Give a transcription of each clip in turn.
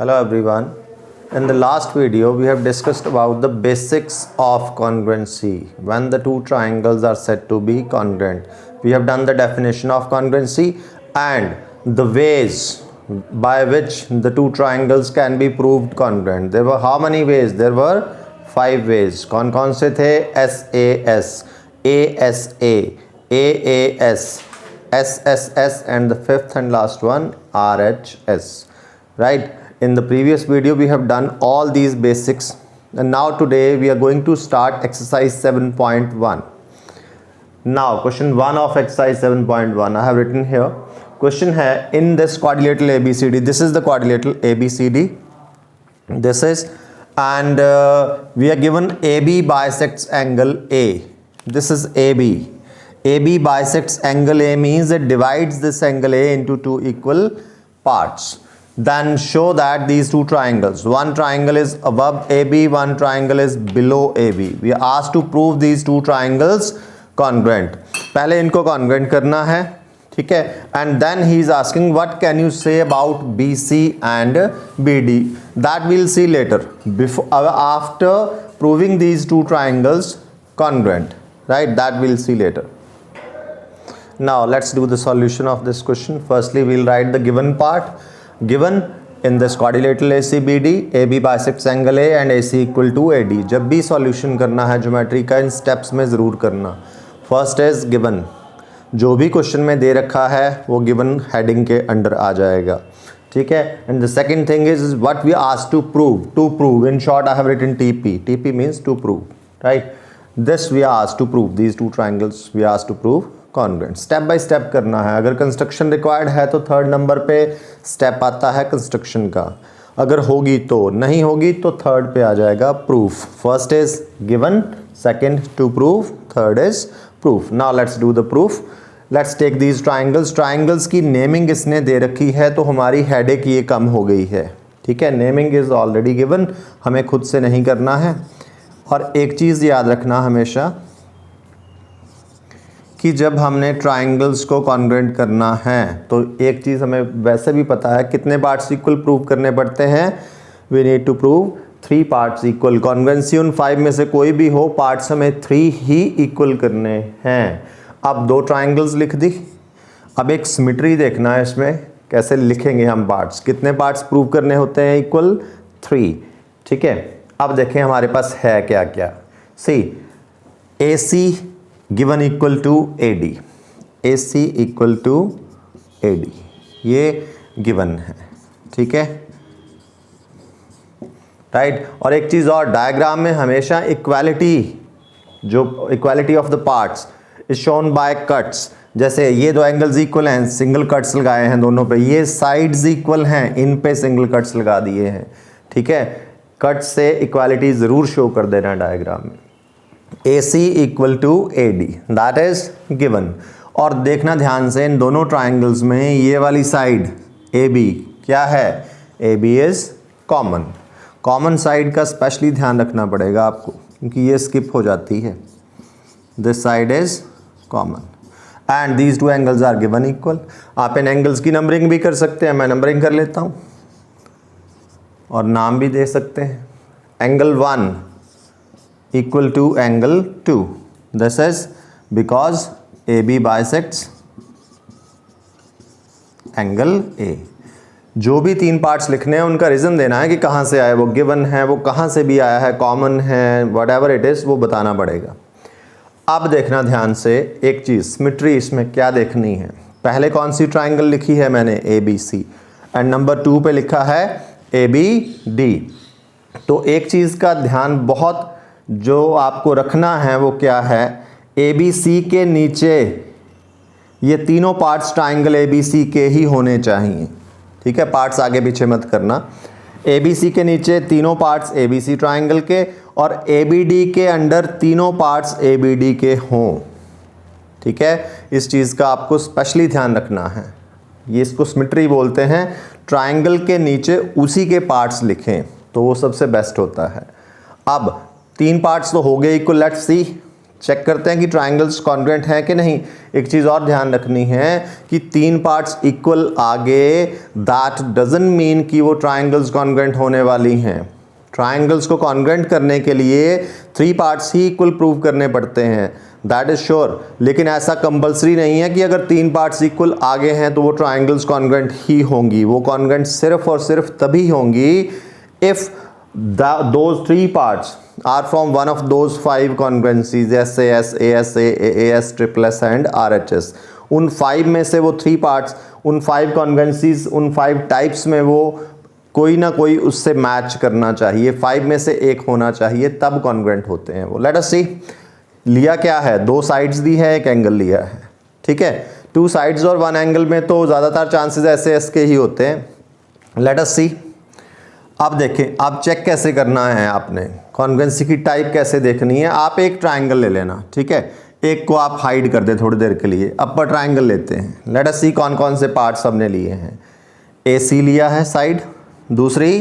Hello everyone. In the last video we have discussed about the basics of congruency when the two triangles are said to be congruent. We have done the definition of congruency and the ways by which the two triangles can be proved congruent. There were how many ways? There were 5 ways. कौन से थे? SAS, ASA, AAS, SSS and the fifth and last one RHS. Right? In the previous video we have done all these basics and now today we are going to start exercise 7.1. Now question 1 of exercise 7.1 I have written here. Question है, in this quadrilateral ABCD, this is the quadrilateral ABCD, this is, and we are given AB bisects angle A. This is AB. AB bisects angle A means it divides this angle A into two equal parts. Then show that these two triangles, one triangle is above AB, one triangle is below AB. We are asked to prove these two triangles congruent. पहले इनको congruent करना है, ठीक है? And then he is asking what can you say about BC and BD? That we'll see later. After proving these two triangles congruent, right? That we'll see later. Now let's do the solution of this question. Firstly, we'll write the given part. Given in this quadrilateral ACBD, AB bisects angle A and AC equal to AD. जब भी solution करना है geometry का इन steps में ज़रूर करना. First is given, जो भी क्वेश्चन में दे रखा है वो गिवन हेडिंग के अंडर आ जाएगा, ठीक है? And the second thing is what we asked to prove. In short I have written TP means to prove, right? This we are asked to prove these two triangles, we are asked to prove congruent. Step by step करना है. अगर construction required है तो third number पे step आता है construction का, अगर होगी तो, नहीं होगी तो थर्ड पे आ जाएगा proof. First is given, second to prove, third is proof. Now let's do the proof. Let's take these triangles. Triangles की नेमिंग इसने दे रखी है तो हमारी हेडेक ये कम हो गई है, ठीक है? नेमिंग इज ऑलरेडी गिवन, हमें खुद से नहीं करना है. और एक चीज़ याद रखना हमेशा कि जब हमने ट्राइंगल्स को कॉन्ग्रुएंट करना है तो एक चीज़ हमें वैसे भी पता है, कितने पार्ट्स इक्वल प्रूव करने पड़ते हैं. We need to prove 3 parts equal. Congruency उन 5 में से कोई भी हो, पार्ट्स हमें 3 ही इक्वल करने हैं. अब 2 ट्राइंगल्स लिख दी. अब एक सिमेट्री देखना है इसमें, कैसे लिखेंगे हम पार्ट्स. कितने पार्ट्स प्रूव करने होते हैं? इक्वल 3, ठीक है? अब देखें हमारे पास है क्या क्या. See AC given equal to AD, AC equal to AD, ये गिवन है, ठीक है? राइट. और एक चीज़ और, डायग्राम में हमेशा इक्वालिटी, जो equality of the parts is shown by cuts. जैसे ये 2 एंगल्स इक्वल हैं, सिंगल कट्स लगाए हैं दोनों पे. ये साइड्स इक्वल हैं, इन पे सिंगल कट्स लगा दिए हैं, ठीक है? कट से इक्वालिटी ज़रूर शो कर देना डायग्राम में. AC equal to AD, that is given. और देखना ध्यान से, इन दोनों ट्राइंगल्स में ये वाली साइड AB क्या है? AB is common. Common side का स्पेशली ध्यान रखना पड़ेगा आपको क्योंकि ये स्किप हो जाती है. This side is common and these 2 angles are given equal. आप इन एंगल्स की नंबरिंग भी कर सकते हैं, मैं नंबरिंग कर लेता हूँ और नाम भी दे सकते हैं. Angle 1 equal to angle 2. This is because AB bisects angle A. जो भी 3 पार्ट्स लिखने हैं उनका रीज़न देना है कि कहाँ से आए. वो गिवन है, वो कहाँ से भी आया है, कॉमन है, whatever it is, वो बताना पड़ेगा. अब देखना ध्यान से एक चीज़, सिमेट्री इसमें क्या देखनी है. पहले कौन सी ट्राइंगल लिखी है मैंने? ABC. एंड नंबर 2 पे लिखा है ABD. तो एक चीज़ का ध्यान बहुत जो आपको रखना है वो क्या है, ABC के नीचे ये तीनों पार्ट्स ट्राइंगल ABC के ही होने चाहिए, ठीक है? पार्ट्स आगे पीछे मत करना. ABC के नीचे तीनों पार्ट्स ABC ट्राइंगल के और ABD के अंडर तीनों पार्ट्स ABD के हों, ठीक है? इस चीज़ का आपको स्पेशली ध्यान रखना है. ये इसको सिमेट्री बोलते हैं. ट्राइंगल के नीचे उसी के पार्ट्स लिखें तो वो सबसे बेस्ट होता है. अब 3 पार्ट्स तो हो गए इक्वल. लेट्स सी चेक करते हैं कि ट्राइंगल्स कॉन्ग्रुएंट हैं कि नहीं। एक चीज़ और ध्यान रखनी है कि 3 पार्ट्स इक्वल आगे, दैट डजंट मीन कि वो ट्राइंगल्स कॉन्ग्रुएंट होने वाली हैं। ट्राइंगल्स को कॉन्ग्रुएंट करने के लिए 3 पार्ट्स ही इक्वल प्रूव करने पड़ते हैं, दैट इज श्योर। लेकिन ऐसा कंपलसरी नहीं है कि अगर 3 पार्ट्स इक्वल आगे हैं तो वो ट्राइंगल्स कॉन्ग्रुएंट ही होंगी। वो कॉन्ग्रुएंट सिर्फ और सिर्फ तभी होंगी if those 3 parts are from one of those 5 congruencies, SAS, ASA, AAS, SSS and RHS। उन 5 में से वो 3 parts, उन 5 congruencies, उन 5 types में वो कोई ना कोई उससे मैच करना चाहिए, 5 में से एक होना चाहिए, तब कॉन्ग्रुएंट होते हैं वो। लेट अस सी, लिया क्या है, 2 साइड्स दी है, एक एंगल लिया है, ठीक है। 2 साइड्स और 1 एंगल में तो ज़्यादातर चांसेस SAS के ही होते हैं। लेट अस सी, अब देखें, अब चेक कैसे करना है आपने, कॉन्ग्रुएंसी की टाइप कैसे देखनी है। आप एक ट्राइंगल ले लेना, ठीक है, एक को आप हाइड कर दे थोड़ी देर के लिए, अपर ट्राइंगल लेते हैं। लेट अस सी कौन कौन से पार्ट्स हमने लिए हैं। AC लिया है साइड, दूसरी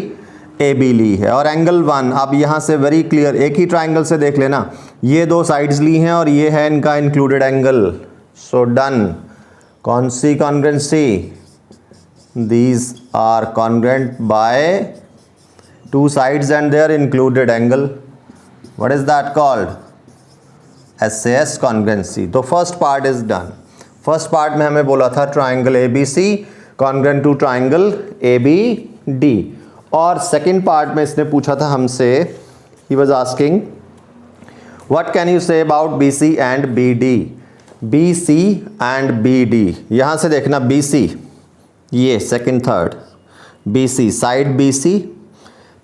AB ली है, और एंगल 1। अब यहाँ से वेरी क्लियर, एक ही ट्राइंगल से देख लेना, ये 2 साइड्स ली हैं और ये है इनका इंक्लूडेड एंगल। So done. कौन सी congruency, these are congruent by 2 sides and their included angle. What is that called? SAS congruency. तो first part is done. First part में हमें बोला था triangle ABC congruent to triangle ABD, और second part में इसने पूछा था हमसे, he was asking what can you say about BC and BD। BC and BD, यहाँ से देखना BC, ये second third, BC side BC।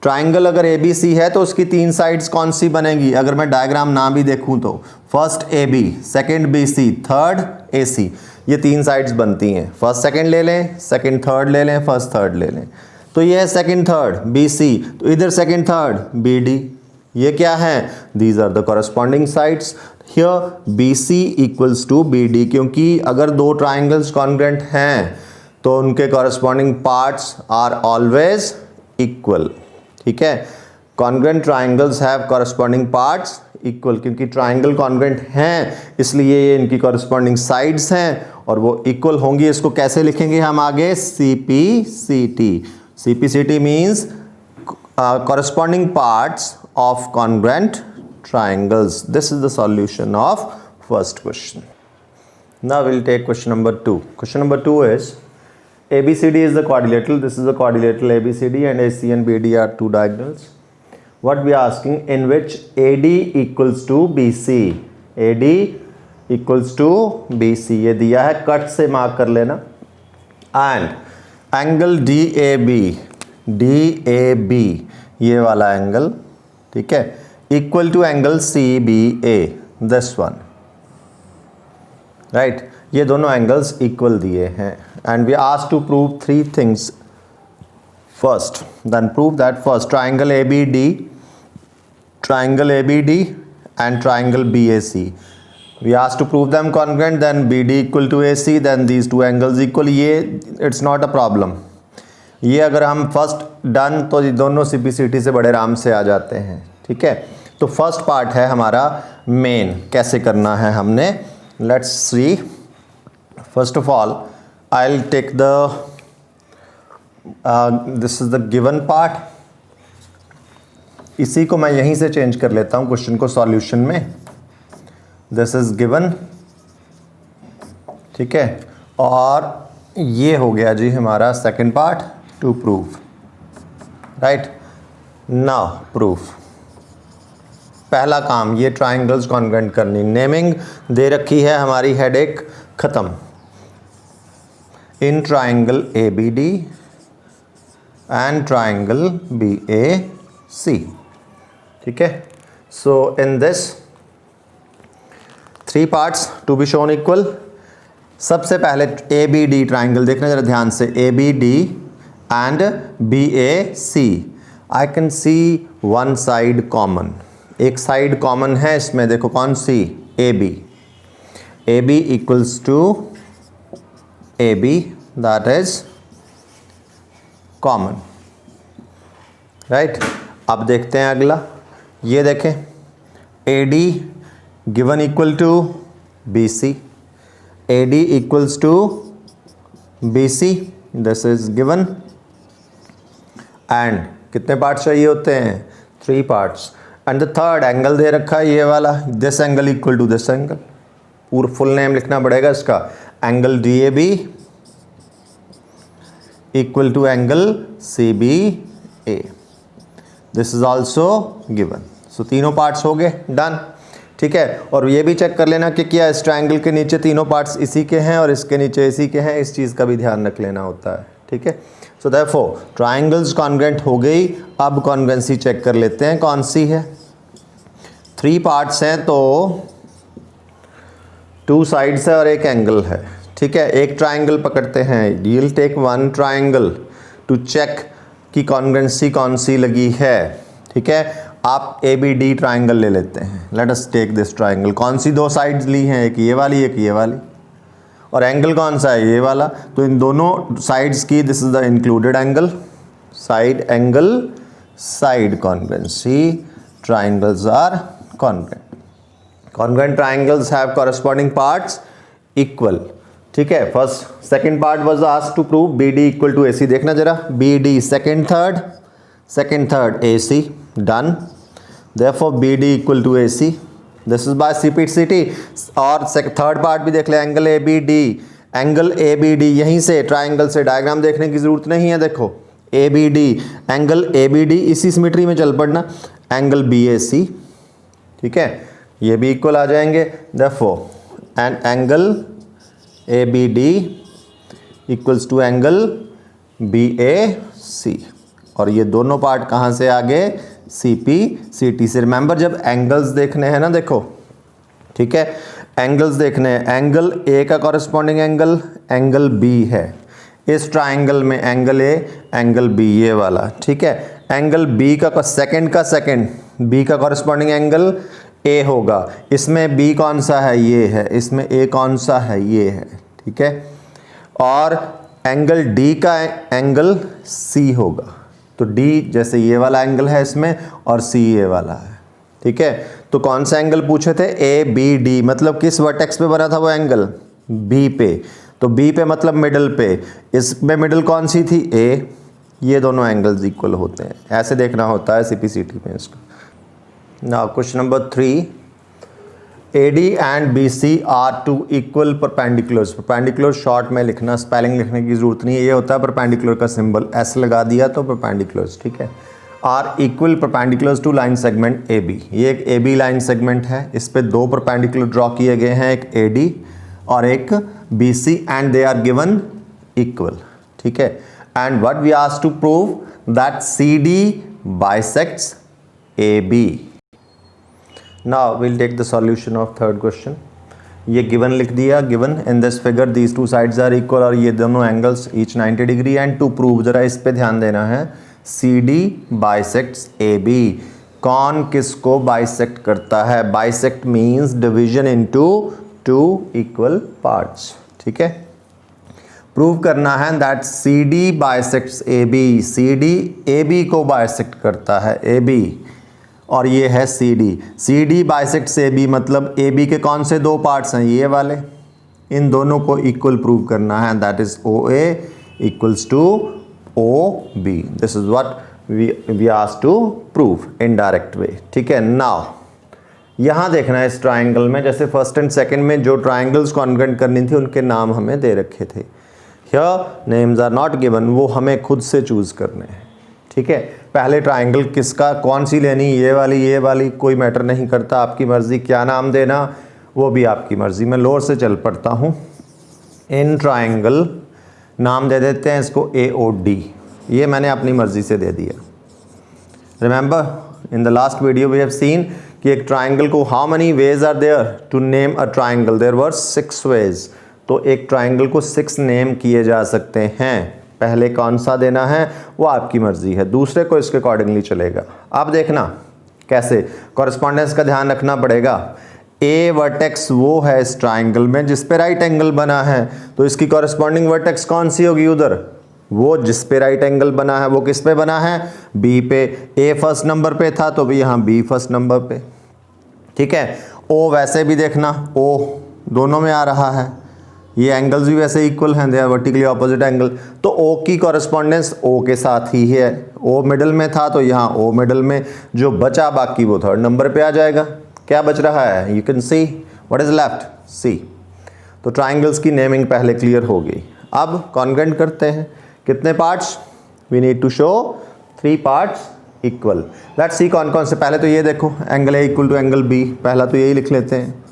Triangle अगर ABC है तो उसकी 3 साइड्स कौन सी बनेगी, अगर मैं डायग्राम ना भी देखूं तो first AB, second BC, third AC, ये 3 साइड्स बनती हैं। फर्स्ट सेकंड ले लें, सेकंड थर्ड ले लें, फर्स्ट थर्ड ले लें, तो ये है सेकंड थर्ड BC, तो इधर सेकंड थर्ड BD। ये क्या है, these are the corresponding sides. Here BC equals to BD, क्योंकि अगर 2 ट्राइंगल्स कॉन्ग्रुएंट हैं तो उनके corresponding parts are always equal, ठीक है। Congruent triangles have corresponding parts equal, क्योंकि ट्राइंगल कॉन्ग्रुएंट हैं इसलिए ये इनकी कॉरस्पॉन्डिंग साइड्स हैं और वो इक्वल होंगी। इसको कैसे लिखेंगे हम आगे, CPCT। CPCT means corresponding parts of congruent triangles. This is the solution of first question. Now we'll take question number 2. Question number 2 is ABCD is the quadrilateral. This is the quadrilateral ABCD, and AC and BD are 2 diagonals. What we are asking, in which AD equals to BC. AD equals to BC. ये दिया है, cut से mark कर लेना. And angle DAB ये वाला angle, ठीक है, equal to angle CBA, this one, right. ये दोनों एंगल्स इक्वल दिए हैं and we asked to prove 3 things first. Then prove that first triangle ABD and triangle BAC. We asked to prove them congruent, then BD equal to AC, then these 2 angles equal. ये it's not a problem. ये अगर हम first done तो ये दोनों CPCT से बड़े आराम से आ जाते हैं, ठीक है. तो फर्स्ट पार्ट है हमारा मेन, कैसे करना है हमने. Let's see. First of all I will take the this is the given part. इसी को मैं यहीं से चेंज कर लेता हूं क्वेश्चन को सॉल्यूशन में. दिस इज गिवन, ठीक है, और ये हो गया जी हमारा second part to prove, right. Now proof. पहला काम ये ट्राइंगल्स कॉन्ग्रुएंट करनी. नेमिंग दे रखी है हमारी, हेडेक खत्म. In triangle ABD and triangle BAC, ठीक है. So in this 3 parts to be shown equal. सबसे पहले ABD ट्राइंगल देखना जरा ध्यान से. ABD and BAC, I can see one side common. एक साइड कॉमन है इसमें, देखो कौन सी, AB equals to AB, that is common, right. अब देखते हैं अगला. ये देखें AD given equal to BC, AD equals to BC, this is given. And कितने पार्ट्स चाहिए होते हैं? 3 parts. And the third angle दे रखा है ये वाला, this angle equal to this angle. पूरा फुल नेम लिखना पड़ेगा इसका, angle DAB equal to angle CBA, this is also given. So तीनों पार्ट्स हो गए, डन। ठीक है, और ये भी चेक कर लेना कि क्या इस ट्रायंगल के नीचे तीनों पार्ट्स इसी के हैं और इसके नीचे इसी के हैं, इस चीज़ का भी ध्यान रख लेना होता है। ठीक है, सो देयरफॉर ट्रायंगल्स कॉन्ग्रुएंट हो गई। अब कॉन्ग्रुएंसी चेक कर लेते हैं कौन सी है। 3 पार्ट्स हैं तो 2 साइड्स है और एक एंगल है। ठीक है, एक ट्रायंगल पकड़ते हैं, we will take 1 triangle to check कि कॉन्ग्रुएंसी कौन सी लगी है। ठीक है, आप ABD ट्रायंगल ले लेते हैं। Let us take this triangle. कौन सी 2 साइड्स ली हैं? एक ये वाली, एक ये वाली। और एंगल कौन सा है? ये वाला। तो इन दोनों साइड्स की this is the included angle, side angle, side congruency, triangles are congruent. Congruent triangles have corresponding parts equal. ठीक है, first second part was asked to prove BD equal to AC। देखना जरा, BD second third AC, done. Therefore BD equal to AC, this is by CPCT। और third part भी देख ले, angle ABD यहीं से ट्राइंगल से डायग्राम देखने की जरूरत नहीं है। देखो ABD, एंगल ABD इसी सिमेट्री में चल पड़ना, एंगल BAC। ठीक है, ये भी इक्वल आ जाएंगे। Therefore and angle ABD equals to angle BAC। और ये दोनों पार्ट कहाँ से आ गए? CPCT से। रिमेंबर जब एंगल्स देखने हैं ना, देखो ठीक है, एंगल्स देखने हैं, एंगल A का कॉरेस्पॉन्डिंग एंगल B है। इस ट्राइंगल में एंगल A, एंगल B ये वाला। ठीक है, एंगल B का सेकंड B का कॉरेस्पॉन्डिंग एंगल A होगा। इसमें B कौन सा है? ये है। इसमें A कौन सा है? ये है। ठीक है, और एंगल D का एंगल C होगा। तो D जैसे ये वाला एंगल है इसमें, और C ये वाला है। ठीक है, तो कौन सा एंगल पूछे थे? ABD, मतलब किस वर्टेक्स पे बना था वो एंगल? B पे। तो B पे मतलब मिडल पे। इसमें मिडल कौन सी थी? A। ये दोनों एंगल्स इक्वल होते हैं, ऐसे देखना होता है CPCT में इसका। Now question number 3, AD and BC are 2 equal perpendiculars. Perpendicular short में लिखना, स्पेलिंग लिखने की जरूरत नहीं है, ये होता है परपेंडिकुलर का सिंबल, S लगा दिया तो परपेंडिकुलर्स। ठीक है, are equal perpendiculars to line segment AB। ये एक AB लाइन सेगमेंट है, इस पे 2 परपेंडिकुलर ड्रॉ किए गए हैं, एक AD और एक BC, and they are given equal. ठीक है, and what we asked to prove that CD bisects AB। Now we'll take the solution of third question. ये गिवन लिख दिया, given in this figure these two sides are equal, और ये दोनों angles each 90 degree. And to prove, जरा इस पे ध्यान देना है, CD बाइसेक्ट्स AB। कौन किसको बाइसेक्ट करता है? Bisect means division into 2 equal parts. ठीक है, प्रूव करना है that CD bisects AB। CD AB को बाइसेक्ट करता है, AB, और ये है CD बाइसेक्ट्स AB, मतलब AB के कौन से 2 पार्ट्स हैं? ये वाले। इन दोनों को इक्वल प्रूव करना है, that is OA equals to OB। This is what we asked to prove in direct way. ठीक है, नाउ यहाँ देखना है इस ट्राइंगल में, जैसे फर्स्ट एंड सेकंड में जो ट्राइंगल्स कॉन्ग्रुएंट करनी थी उनके नाम हमें दे रखे थे। Here names are not given, वो हमें खुद से चूज करने हैं। ठीक है, पहले ट्राइंगल किसका, कौन सी लेनी, ये वाली, कोई मैटर नहीं करता, आपकी मर्जी। क्या नाम देना वो भी आपकी मर्जी। मैं लोअर से चल पड़ता हूँ। इन ट्राइंगल नाम दे देते हैं इसको AOD, ये मैंने अपनी मर्जी से दे दिया। Remember in the last video we have seen कि एक ट्राइंगल को how many ways are there to name a triangle? There were 6 ways. तो एक ट्राइंगल को 6 नेम किए जा सकते हैं। पहले कौन सा देना है वो आपकी मर्जी है, दूसरे को इसके अकॉर्डिंगली चलेगा। अब देखना कैसे, कॉरेस्पॉन्डेंस का ध्यान रखना पड़ेगा। A वर्टेक्स वो है इस ट्राइंगल में जिस पे राइट एंगल बना है, तो इसकी कॉरेस्पॉन्डिंग वर्टेक्स कौन सी होगी? उधर वो जिस पे राइट एंगल बना है। वो किस पे बना है? B पे। A फर्स्ट नंबर पे था तो भी यहाँ B फर्स्ट नंबर पे। ठीक है, ओ वैसे भी देखना, ओ दोनों में आ रहा है, ये एंगल्स भी वैसे इक्वल हैं, they are vertically opposite angle, तो ओ की कॉरेस्पॉन्डेंस ओ के साथ ही है। ओ मिडल में था तो यहाँ ओ मिडल में, जो बचा बाकी वो थर्ड नंबर पे आ जाएगा। क्या बच रहा है, you can see what is left, see. तो ट्राइंगल्स की नेमिंग पहले क्लियर हो गई। अब कॉन्ग्रेंट करते हैं। कितने parts, we need to show 3 parts equal. Let's see कौन कौन से। पहले तो ये देखो, angle A equal to angle B, पहला तो यही लिख लेते हैं,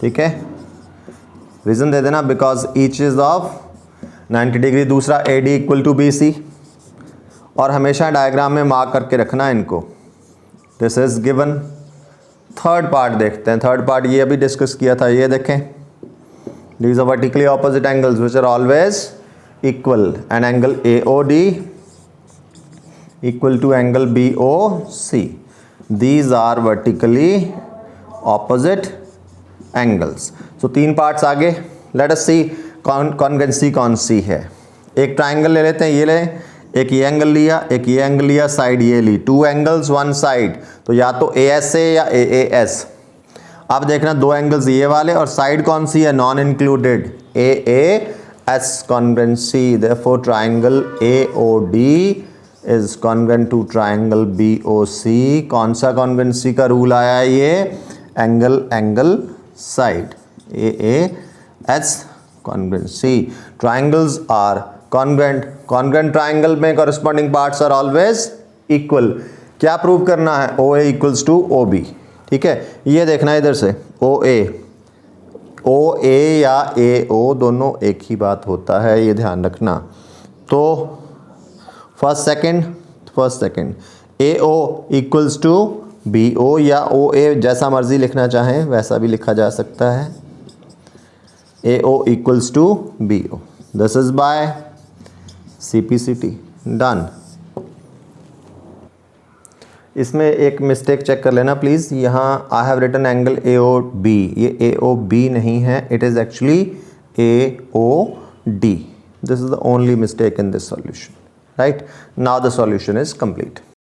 ठीक है। रीजन दे देना, because each is of 90 degree. दूसरा A D equal to B C, और हमेशा डायग्राम में मार्क करके रखना इनको, this is given. Third part देखते हैं। थर्ड पार्ट ये अभी डिस्कस किया था, ये देखें, these are vertically opposite angles which are always equal, and angle AOD equal to angle BOC. These are vertically opposite angles. So 3 parts आगे। Let us see congruency कौन सी है। एक ट्राइंगल ले लेते हैं, ये लें, एक ये एंगल लिया, एक ये एंगल लिया, साइड ये ली, 2 एंगल्स 1 साइड, तो या तो ASA या AAS। अब देखना 2 एंगल्स ये वाले, और साइड कौन सी है, non included, AAS congruency. Therefore triangle AOD is congruent to triangle BOC। कौन सा कॉन्ग्रुएंसी का रूल आया है, ये angle side, AAS congruency. Triangles are congruent triangle में corresponding parts are always equal. क्या प्रूव करना है, OA इक्वल्स टू OB, ठीक है। ये देखना इधर से, OA या AO दोनों एक ही बात होता है, ये ध्यान रखना। तो first second AO equals to BO या OA, जैसा मर्जी लिखना चाहें वैसा भी लिखा जा सकता है। AO equals to BO, this is by CPCT, done. इसमें एक मिस्टेक चेक कर लेना प्लीज़, यहाँ I have written angle AOB, ये AOB नहीं है, it is actually AOD। This is the only mistake in this solution, right. Now the solution is complete.